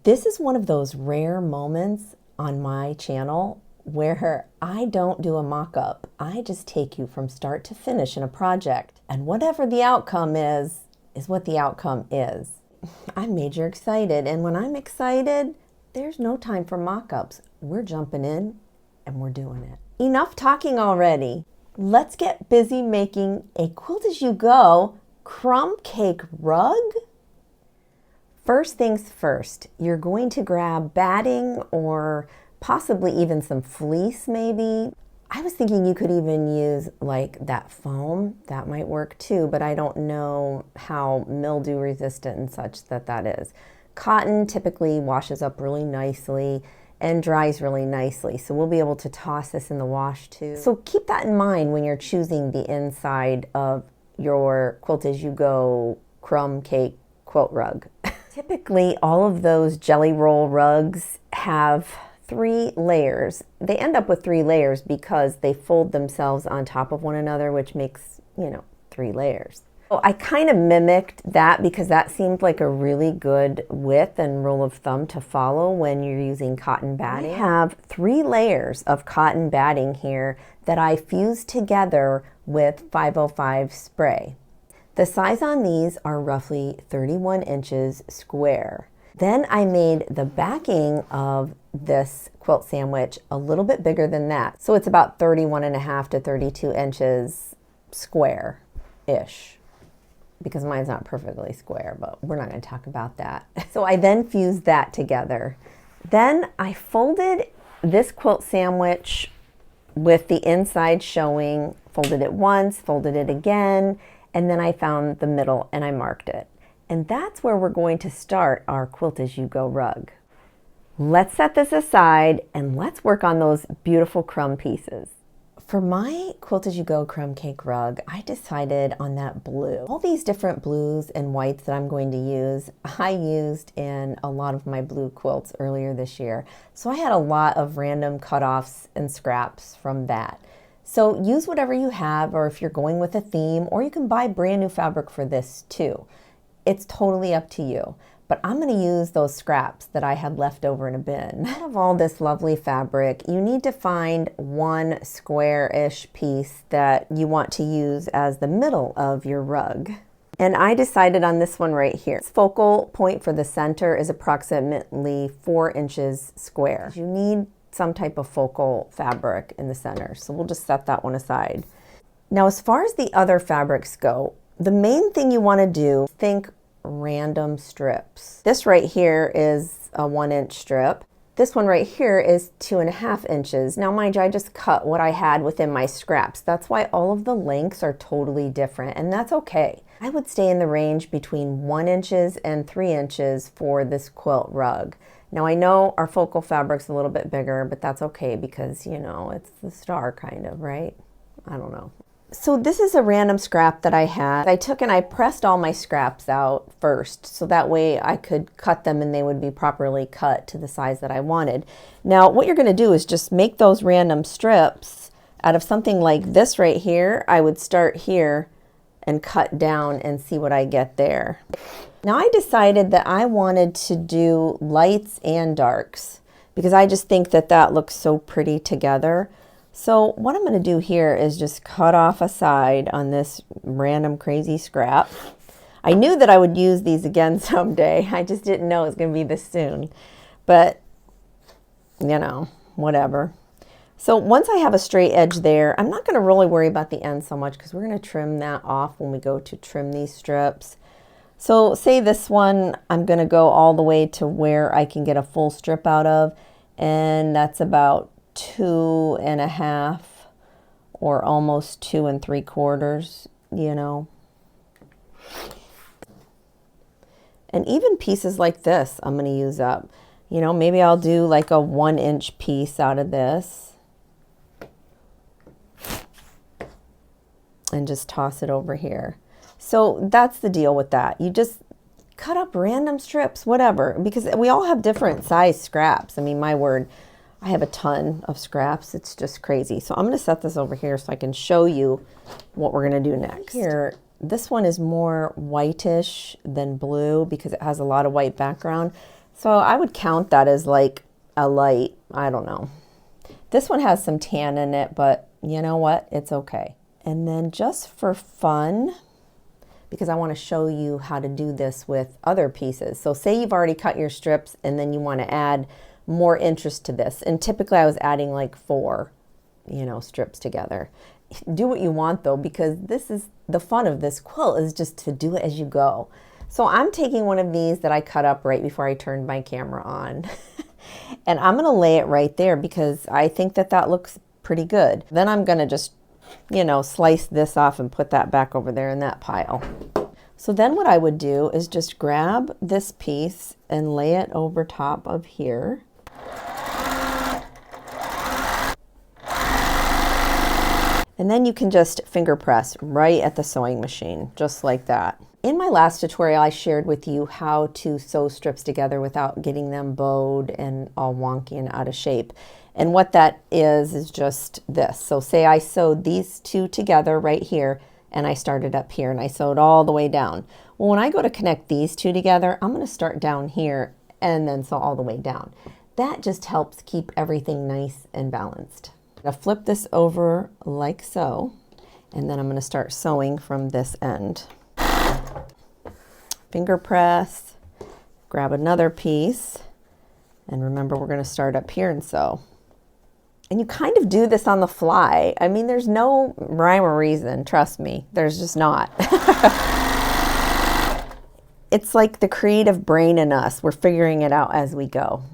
This is one of those rare moments on my channel where I don't do a mock-up. I just take you from start to finish in a project. And whatever the outcome is what the outcome is. I'm major excited, and when I'm excited, there's no time for mock-ups. We're jumping in and we're doing it. Enough talking already. Let's get busy making a quilt as you go crumb cake rug. First things first, you're going to grab batting or possibly even some fleece maybe. I was thinking you could even use like that foam. That might work too, but I don't know how mildew resistant and such that is. Cotton typically washes up really nicely and dries really nicely, so we'll be able to toss this in the wash too. So keep that in mind when you're choosing the inside of your quilt as you go crumb cake quilt rug. Typically, all of those jelly roll rugs have 3 layers. They end up with 3 layers because they fold themselves on top of one another, which makes, 3 layers. So I kind of mimicked that because that seemed like a really good width and rule of thumb to follow when you're using cotton batting. I have 3 layers of cotton batting here that I fused together with 505 spray. The size on these are roughly 31 inches square. Then I made the backing of this quilt sandwich a little bit bigger than that. So it's about 31.5 to 32 inches square-ish, because mine's not perfectly square, but we're not going to talk about that. So I then fused that together. Then I folded this quilt sandwich with the inside showing, folded it once, folded it again, and then I found the middle and I marked it. And that's where we're going to start our quilt as you go rug. Let's set this aside and let's work on those beautiful crumb pieces. For my quilt as you go crumb cake rug, I decided on that blue. All these different blues and whites that I'm going to use, I used in a lot of my blue quilts earlier this year. So I had a lot of random cutoffs and scraps from that. So use whatever you have, or if you're going with a theme, or you can buy brand new fabric for this too. It's totally up to you. But I'm going to use those scraps that I had left over in a bin. Out of all this lovely fabric, you need to find one square-ish piece that you want to use as the middle of your rug. And I decided on this one right here. Its focal point for the center is approximately 4 inches square. You need some type of focal fabric in the center, so we'll just set that one aside. Now, as far as the other fabrics go, the main thing you want to do, think random strips. This right here is a 1-inch strip. This one right here is 2.5 inches. Now mind you, I just cut what I had within my scraps. That's why all of the lengths are totally different, and that's okay. I would stay in the range between 1 inches and 3 inches for this quilt rug. Now I know our focal fabric's a little bit bigger, but that's okay because, it's the star kind of, right? I don't know. So this is a random scrap that I had. I took and I pressed all my scraps out first, so that way I could cut them and they would be properly cut to the size that I wanted. Now what you're going to do is just make those random strips out of something like this right here. I would start here and cut down and see what I get there. Now I decided that I wanted to do lights and darks because I just think that that looks so pretty together. So what I'm going to do here is just cut off a side on this random crazy scrap. I knew that I would use these again someday. I just didn't know it was going to be this soon. But, whatever. So once I have a straight edge there, I'm not going to really worry about the end so much because we're going to trim that off when we go to trim these strips. So say this one, I'm going to go all the way to where I can get a full strip out of, and that's about 2.5 or almost 2 3/4, And even pieces like this, I'm going to use up. Maybe I'll do like a 1-inch piece out of this and just toss it over here. So that's the deal with that. You just cut up random strips, whatever, because we all have different size scraps. I mean, my word, I have a ton of scraps. It's just crazy. So I'm going to set this over here so I can show you what we're going to do next. Here, this one is more whitish than blue because it has a lot of white background. So I would count that as like a light, I don't know. This one has some tan in it, but you know what? It's okay. And then just for fun, because I want to show you how to do this with other pieces. So say you've already cut your strips and then you want to add more interest to this. And typically I was adding like 4, you know, strips together. Do what you want though, because this is the fun of this quilt, is just to do it as you go. So I'm taking one of these that I cut up right before I turned my camera on. And I'm going to lay it right there because I think that that looks pretty good. Then I'm going to just, you know, slice this off and put that back over there in that pile. So then what I would do is just grab this piece and lay it over top of here. And then you can just finger press right at the sewing machine, just like that. In my last tutorial, I shared with you how to sew strips together without getting them bowed and all wonky and out of shape. And what that is just this. So say I sewed these 2 together right here, and I started up here, and I sewed all the way down. Well, when I go to connect these 2 together, I'm going to start down here and then sew all the way down. That just helps keep everything nice and balanced. I'm going to flip this over like so, and then I'm going to start sewing from this end. Finger press, grab another piece, and remember we're going to start up here and sew. And you kind of do this on the fly. I mean, there's no rhyme or reason, trust me, there's just not. It's like the creative brain in us, we're figuring it out as we go.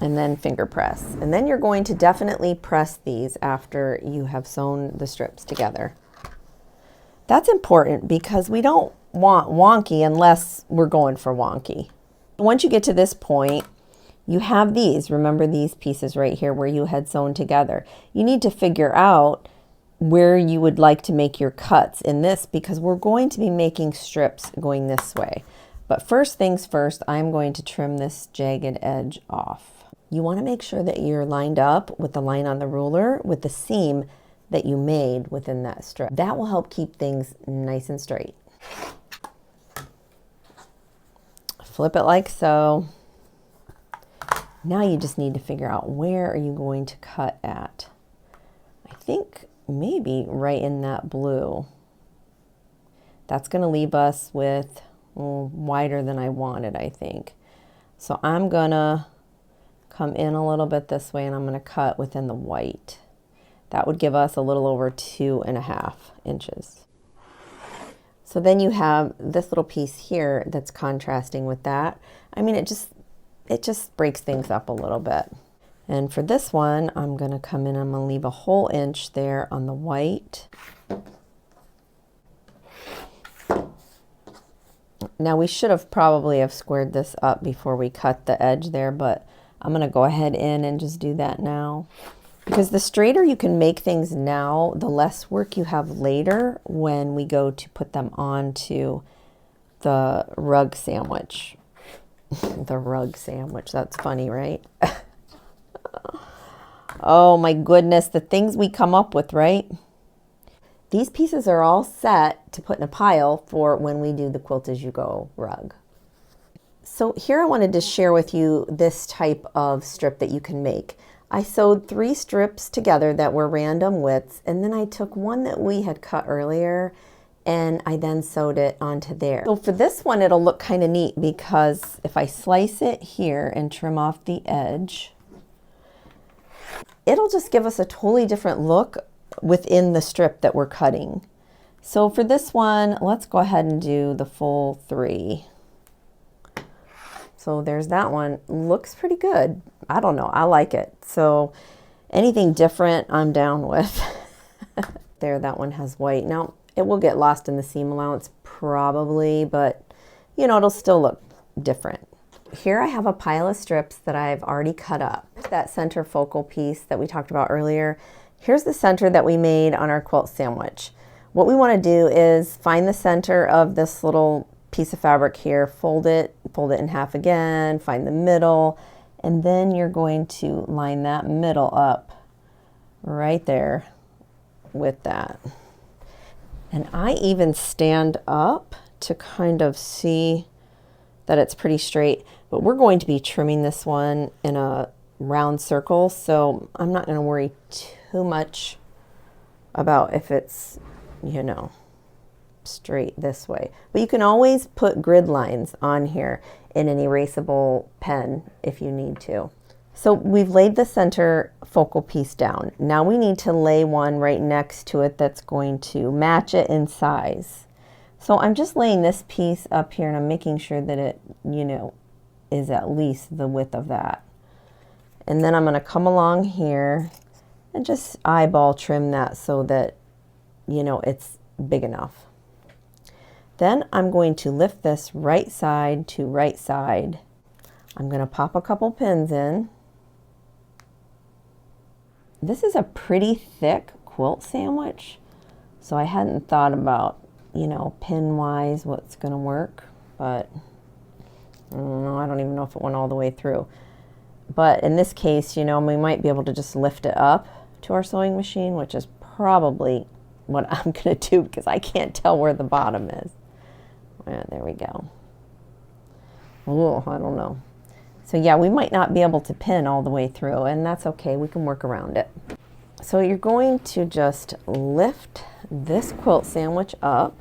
And then finger press. And then you're going to definitely press these after you have sewn the strips together. That's important because we don't want wonky unless we're going for wonky. Once you get to this point, you have these. Remember these pieces right here where you had sewn together. You need to figure out where you would like to make your cuts in this because we're going to be making strips going this way. But first things first, I'm going to trim this jagged edge off. You want to make sure that you're lined up with the line on the ruler with the seam that you made within that strip. That will help keep things nice and straight. Flip it like so. Now you just need to figure out where are you going to cut at. I think maybe right in that blue. That's going to leave us with wider than I wanted, I think. So I'm going to come in a little bit this way and I'm going to cut within the white. That would give us a little over 2.5 inches. So then you have this little piece here that's contrasting with that. I mean, it just breaks things up a little bit. And for this one, I'm going to come in, I'm going to leave a whole inch there on the white. Now we should have probably squared this up before we cut the edge there, but I'm going to go ahead in and just do that now. Because the straighter you can make things now, the less work you have later when we go to put them onto the rug sandwich. The rug sandwich, that's funny, right? Oh my goodness, the things we come up with, right? These pieces are all set to put in a pile for when we do the Quilt As You Go rug. So here I wanted to share with you this type of strip that you can make. I sewed 3 strips together that were random widths, and then I took one that we had cut earlier and I then sewed it onto there. So for this one, it'll look kind of neat because if I slice it here and trim off the edge, it'll just give us a totally different look within the strip that we're cutting. So for this one, let's go ahead and do the full 3. So there's that one. Looks pretty good. I don't know. I like it. So anything different, I'm down with. There, that one has white. Now, it will get lost in the seam allowance probably, but you know, it'll still look different. Here I have a pile of strips that I've already cut up. That center focal piece that we talked about earlier. Here's the center that we made on our quilt sandwich. What we want to do is find the center of this little piece of fabric here, fold it in half again, find the middle, and then you're going to line that middle up right there with that. And I even stand up to kind of see that it's pretty straight, but we're going to be trimming this one in a round circle, so I'm not going to worry too much about if it's, you know, straight this way. But you can always put grid lines on here in an erasable pen if you need to. So we've laid the center focal piece down. Now we need to lay one right next to it that's going to match it in size. So I'm just laying this piece up here and I'm making sure that it, you know, is at least the width of that. And then I'm going to come along here and just eyeball trim that so that, you know, it's big enough. Then I'm going to lift this right side to right side. I'm going to pop a couple pins in. This is a pretty thick quilt sandwich, so I hadn't thought about, you know, pin-wise what's going to work, but I don't even know if it went all the way through. But in this case, you know, we might be able to just lift it up to our sewing machine, which is probably what I'm going to do because I can't tell where the bottom is. Yeah, there we go. Oh, I don't know. So yeah, we might not be able to pin all the way through, and that's okay. We can work around it. So you're going to just lift this quilt sandwich up.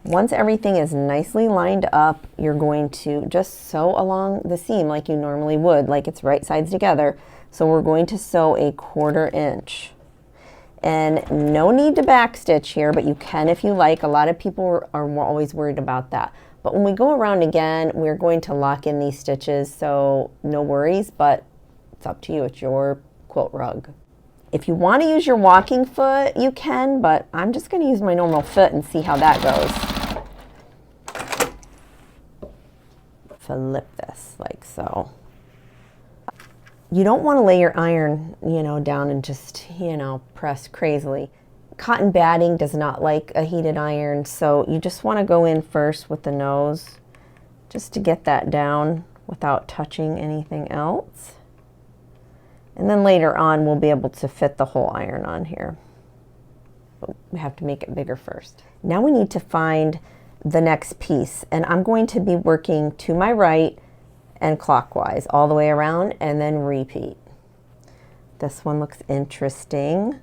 Once everything is nicely lined up, you're going to just sew along the seam like you normally would, like it's right sides together. So we're going to sew 1/4 inch. And no need to backstitch here, but you can if you like. A lot of people are always worried about that. But when we go around again, we're going to lock in these stitches, so no worries, but it's up to you. It's your quilt rug. If you want to use your walking foot, you can, but I'm just going to use my normal foot and see how that goes. Flip this like so. You don't want to lay your iron, you know, down and just, you know, press crazily. Cotton batting does not like a heated iron, so you just want to go in first with the nose just to get that down without touching anything else. And then later on we'll be able to fit the whole iron on here. But we have to make it bigger first. Now we need to find the next piece, and I'm going to be working to my right and clockwise all the way around and then repeat. This one looks interesting.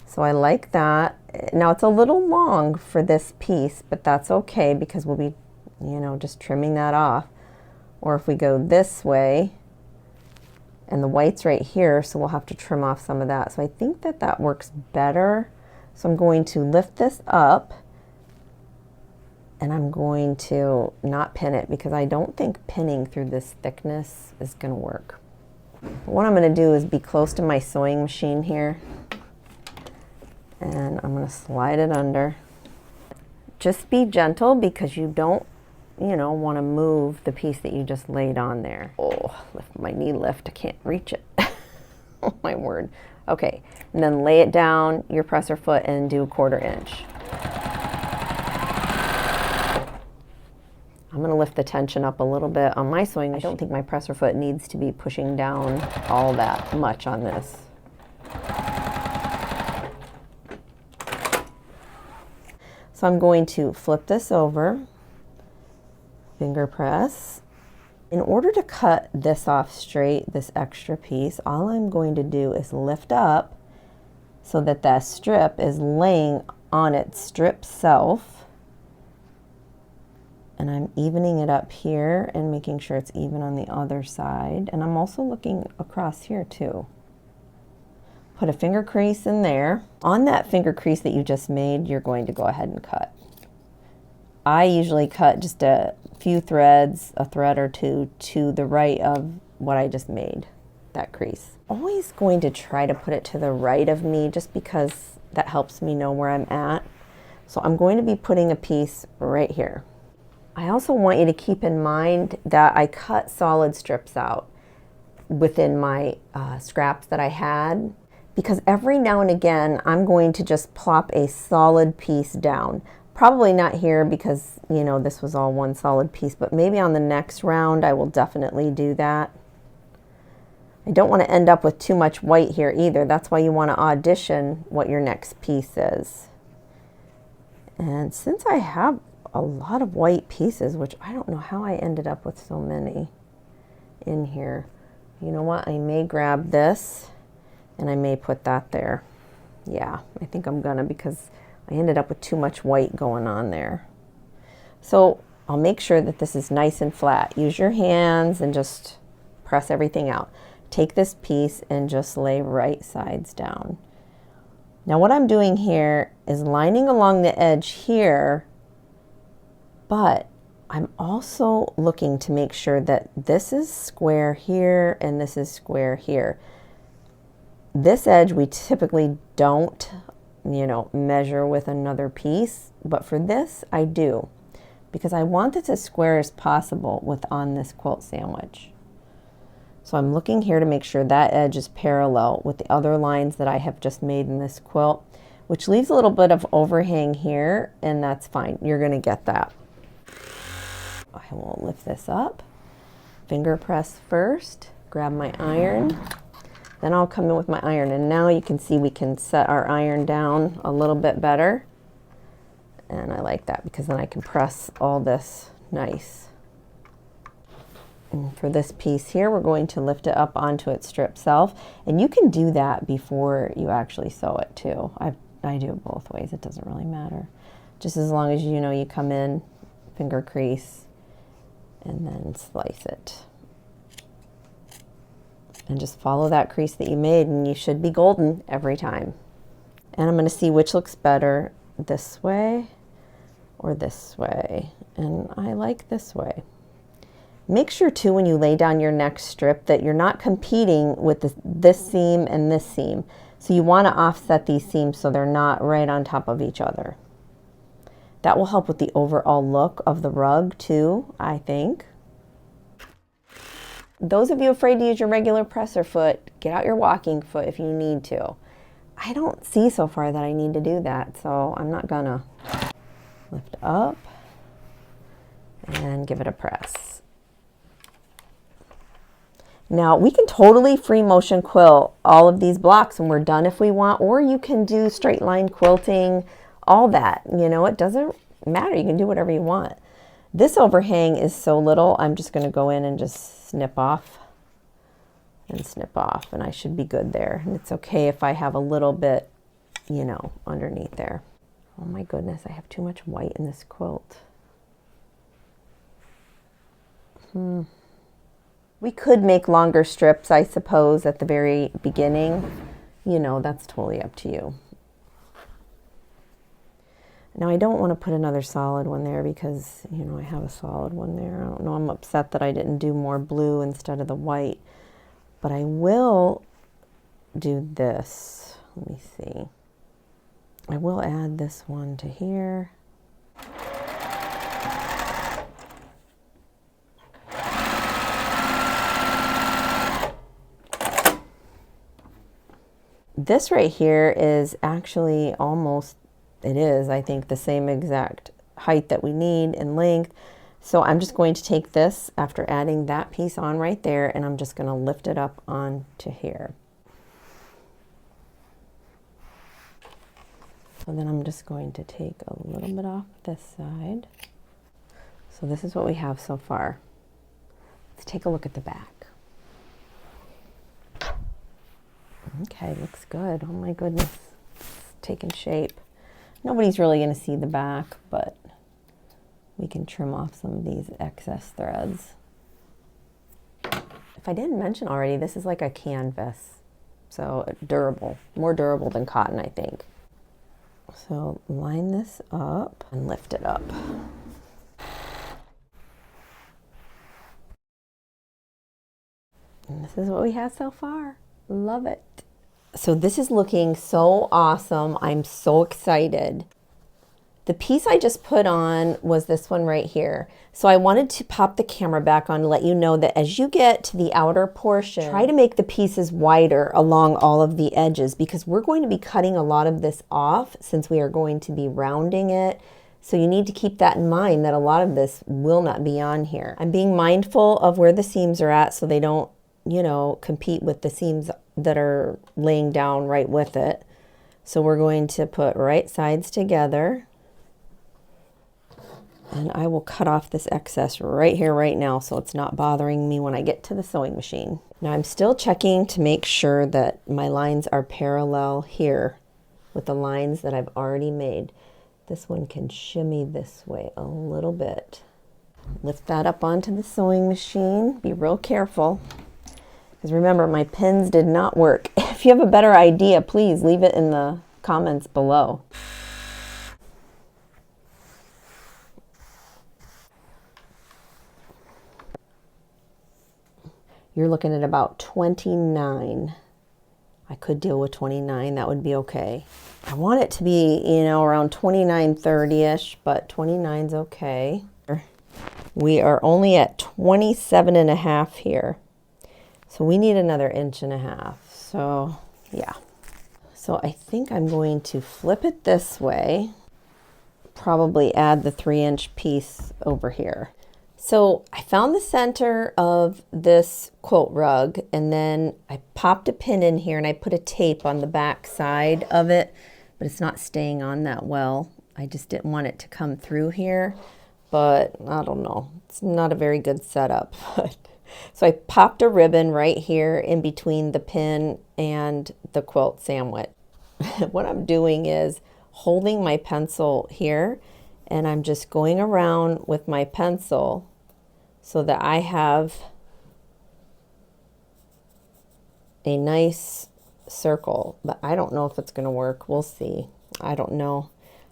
So I like that. Now it's a little long for this piece, but that's okay because we'll be, you know, just trimming that off. Or if we go this way, and the white's right here, so we'll have to trim off some of that. So I think that that works better. So I'm going to lift this up and I'm going to not pin it because I don't think pinning through this thickness is going to work. But what I'm going to do is be close to my sewing machine here. And I'm going to slide it under. Just be gentle because you don't, you know, want to move the piece that you just laid on there. Oh, lift my knee lift, I can't reach it. Oh my word. Okay, and then lay it down, your presser foot, and do 1/4 inch. I'm going to lift the tension up a little bit on my sewing machine. I don't think my presser foot needs to be pushing down all that much on this. So I'm going to flip this over, finger press. In order to cut this off straight, this extra piece, all I'm going to do is lift up so that that strip is laying on its strip self. And I'm evening it up here and making sure it's even on the other side. And I'm also looking across here too. Put a finger crease in there. On that finger crease that you just made, you're going to go ahead and cut. I usually cut just a few threads, a thread or two, to the right of what I just made, that crease. Always going to try to put it to the right of me just because that helps me know where I'm at. So I'm going to be putting a piece right here. I also want you to keep in mind that I cut solid strips out within my scraps that I had, because every now and again I'm going to just plop a solid piece down. Probably not here because, you know, this was all one solid piece, but maybe on the next round I will definitely do that. I don't want to end up with too much white here either. That's why you want to audition what your next piece is. And since I have a lot of white pieces, which I don't know how I ended up with so many in here. You know what? I may grab this and I may put that there. Yeah, I think I'm gonna, because I ended up with too much white going on there. So I'll make sure that this is nice and flat. Use your hands and just press everything out. Take this piece and just lay right sides down. Now what I'm doing here is lining along the edge here, but I'm also looking to make sure that this is square here and this is square here. This edge we typically don't, you know, measure with another piece, but for this I do, because I want this as square as possible on this quilt sandwich. So I'm looking here to make sure that edge is parallel with the other lines that I have just made in this quilt, which leaves a little bit of overhang here, and that's fine. You're going to get that. I will lift this up, finger press first, grab my iron, then I'll come in with my iron, and now you can see we can set our iron down a little bit better, and I like that because then I can press all this nice. And for this piece here, we're going to lift it up onto its strip self, and you can do that before you actually sew it too. I do it both ways, it doesn't really matter. Just as long as you know you come in, finger crease, and then slice it. And just follow that crease that you made, and you should be golden every time. And I'm going to see which looks better, this way or this way. And I like this way. Make sure too when you lay down your next strip that you're not competing with this seam and this seam. So you want to offset these seams so they're not right on top of each other. That will help with the overall look of the rug too, I think. Those of you afraid to use your regular presser foot, get out your walking foot if you need to. I don't see so far that I need to do that, so I'm not gonna. Lift up and give it a press. Now we can totally free motion quilt all of these blocks when we're done if we want, or you can do straight line quilting, all that, you know, it doesn't matter. You can do whatever you want. This overhang is so little, I'm just going to go in and just snip off and snip off, and I should be good there. And it's okay if I have a little bit, you know, underneath there. Oh my goodness, I have too much white in this quilt. We could make longer strips, I suppose, at the very beginning. You know, that's totally up to you. Now I don't want to put another solid one there because, you know, I have a solid one there. I don't know, I'm upset that I didn't do more blue instead of the white. But I will do this. Let me see. I will add this one to here. This right here is actually almost, it is, I think, the same exact height that we need and length. So I'm just going to take this after adding that piece on right there, and I'm just going to lift it up onto here. So then I'm just going to take a little bit off this side. So this is what we have so far. Let's take a look at the back. Okay, looks good. Oh my goodness, it's taking shape. Nobody's really going to see the back, but we can trim off some of these excess threads. If I didn't mention already, this is like a canvas, so durable, more durable than cotton, I think. So line this up and lift it up. And this is what we have so far. Love it. So this is looking so awesome. I'm so excited. The piece I just put on was this one right here. So I wanted to pop the camera back on to let you know that as you get to the outer portion, try to make the pieces wider along all of the edges, because we're going to be cutting a lot of this off since we are going to be rounding it. So you need to keep that in mind, that a lot of this will not be on here. I'm being mindful of where the seams are at so they don't, you know, compete with the seams that are laying down right with it. So we're going to put right sides together. And I will cut off this excess right here, right now, so it's not bothering me when I get to the sewing machine. Now I'm still checking to make sure that my lines are parallel here with the lines that I've already made. This one can shimmy this way a little bit. Lift that up onto the sewing machine. Be real careful, because remember, my pins did not work. If you have a better idea, please leave it in the comments below. You're looking at about 29. I could deal with 29, that would be okay. I want it to be, you know, around 29, 30-ish, but 29's okay. We are only at 27.5 here. So we need another 1.5 inches. So yeah. So I think I'm going to flip it this way. Probably add the 3-inch piece over here. So I found the center of this quilt rug, and then I popped a pin in here and I put a tape on the back side of it, but it's not staying on that well. I just didn't want it to come through here, but I don't know. It's not a very good setup. So I popped a ribbon right here in between the pin and the quilt sandwich. What I'm doing is holding my pencil here, and I'm just going around with my pencil so that I have a nice circle. But I don't know if it's going to work. We'll see. I don't know.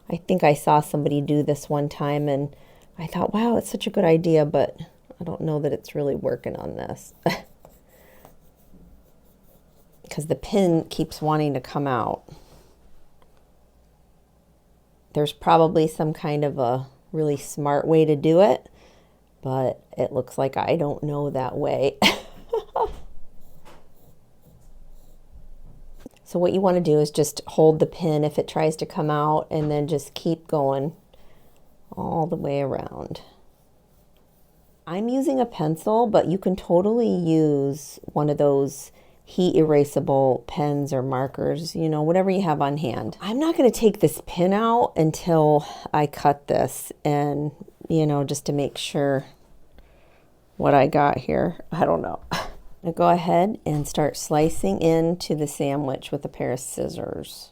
I think I saw somebody do this one time and I thought, wow, it's such a good idea, but I don't know that it's really working on this. Because the pin keeps wanting to come out. There's probably some kind of a really smart way to do it, but it looks like I don't know that way. So what you want to do is just hold the pin if it tries to come out, and then just keep going all the way around. I'm using a pencil, but you can totally use one of those heat erasable pens or markers, you know, whatever you have on hand. I'm not going to take this pin out until I cut this, and, you know, just to make sure what I got here. I don't know. I'm going to go ahead and start slicing into the sandwich with a pair of scissors.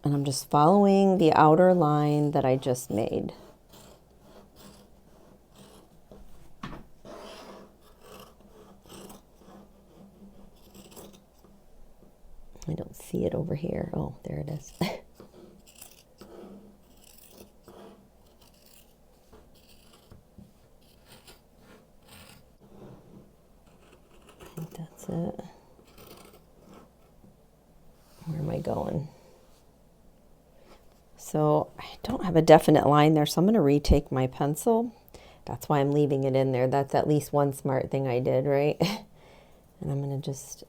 And I'm just following the outer line that I just made. I don't see it over here. Oh, there it is. I think that's it. Where am I going? So I don't have a definite line there, so I'm going to retake my pencil. That's why I'm leaving it in there. That's at least one smart thing I did, right? And I'm going to just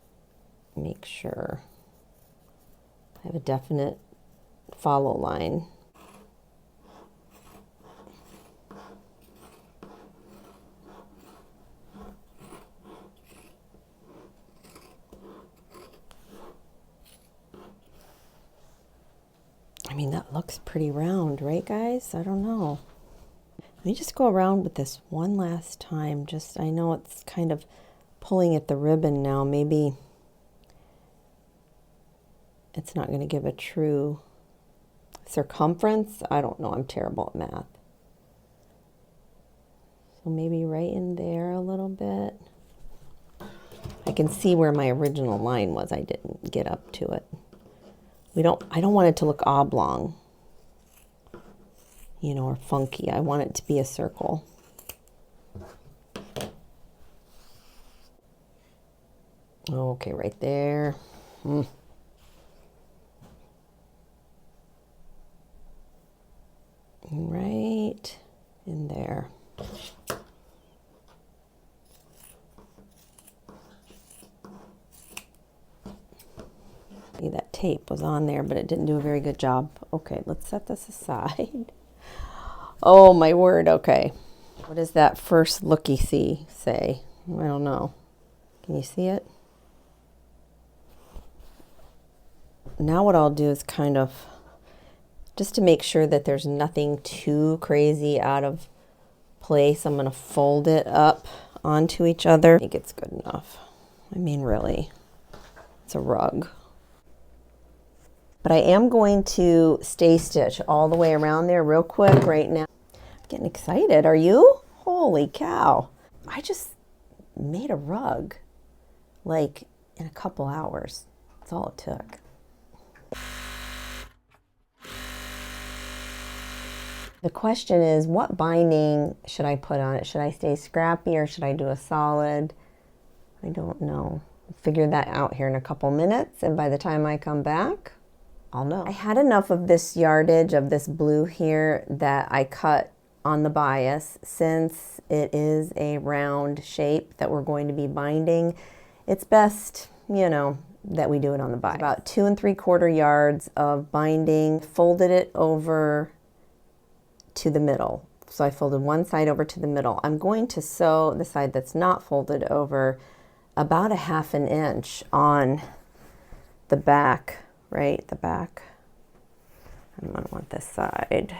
make sure I have a definite follow line. I mean, that looks pretty round, right, guys? I don't know. Let me just go around with this one last time. Just, I know it's kind of pulling at the ribbon now. Maybe it's not going to give a true circumference. I don't know. I'm terrible at math. So maybe right in there a little bit. I can see where my original line was. I didn't get up to it. I don't want it to look oblong, you know, or funky. I want it to be a circle. Okay, right there. Right in there. That tape was on there, but it didn't do a very good job. Okay, let's set this aside. Oh my word, okay. What does that first looky-see say? I don't know. Can you see it? Now what I'll do is kind of Just to make sure that there's nothing too crazy out of place, I'm going to fold it up onto each other. I think it's good enough. I mean, really, it's a rug. But I am going to stay stitch all the way around there real quick right now. I'm getting excited. Are you? Holy cow. I just made a rug like in a couple hours. That's all it took. The question is, what binding should I put on it? Should I stay scrappy or should I do a solid? I don't know. I'll figure that out here in a couple minutes, and by the time I come back, I'll know. I had enough of this yardage of this blue here that I cut on the bias. Since it is a round shape that we're going to be binding, it's best, you know, that we do it on the bias. About 2 3/4 yards of binding. Folded it over to the middle. So I folded one side over to the middle. I'm going to sew the side that's not folded over about 1/2 inch on the back, right? The back. I'm going to want this side.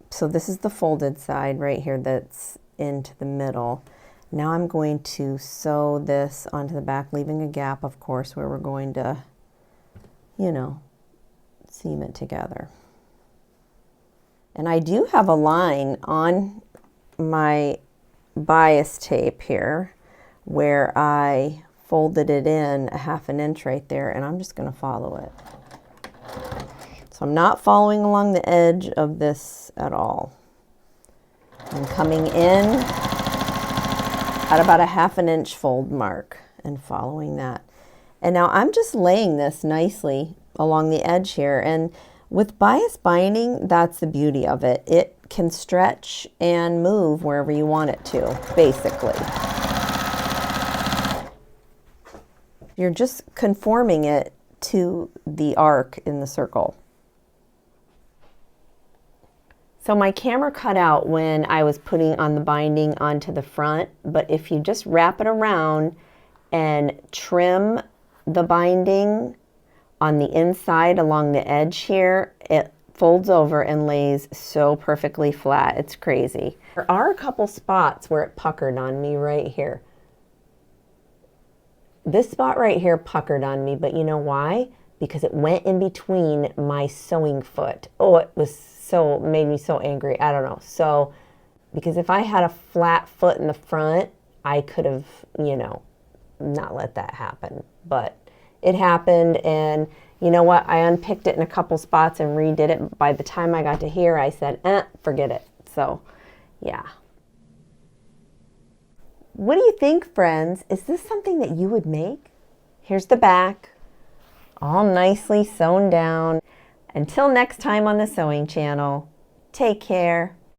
So this is the folded side right here that's into the middle. Now I'm going to sew this onto the back, leaving a gap, of course, where we're going to, you know, seam it together. And I do have a line on my bias tape here where I folded it in 1/2 inch right there, and I'm just going to follow it. So I'm not following along the edge of this at all. I'm coming in at about 1/2 inch fold mark and following that. And now I'm just laying this nicely along the edge here, and with bias binding, that's the beauty of it. It can stretch and move wherever you want it to, basically. You're just conforming it to the arc in the circle. So my camera cut out when I was putting on the binding onto the front, but if you just wrap it around and trim the binding on the inside along the edge here, it folds over and lays so perfectly flat. It's crazy. There are a couple spots where it puckered on me right here. This spot right here puckered on me, but you know why? Because it went in between my sewing foot. Oh, it was so, made me so angry. I don't know. So, because if I had a flat foot in the front, I could have, you know, not let that happen. But it happened, and you know what? I unpicked it in a couple spots and redid it. By the time I got to here, I said, forget it. So, yeah. What do you think, friends? Is this something that you would make? Here's the back, all nicely sewn down. Until next time on the Sewing Channel, take care.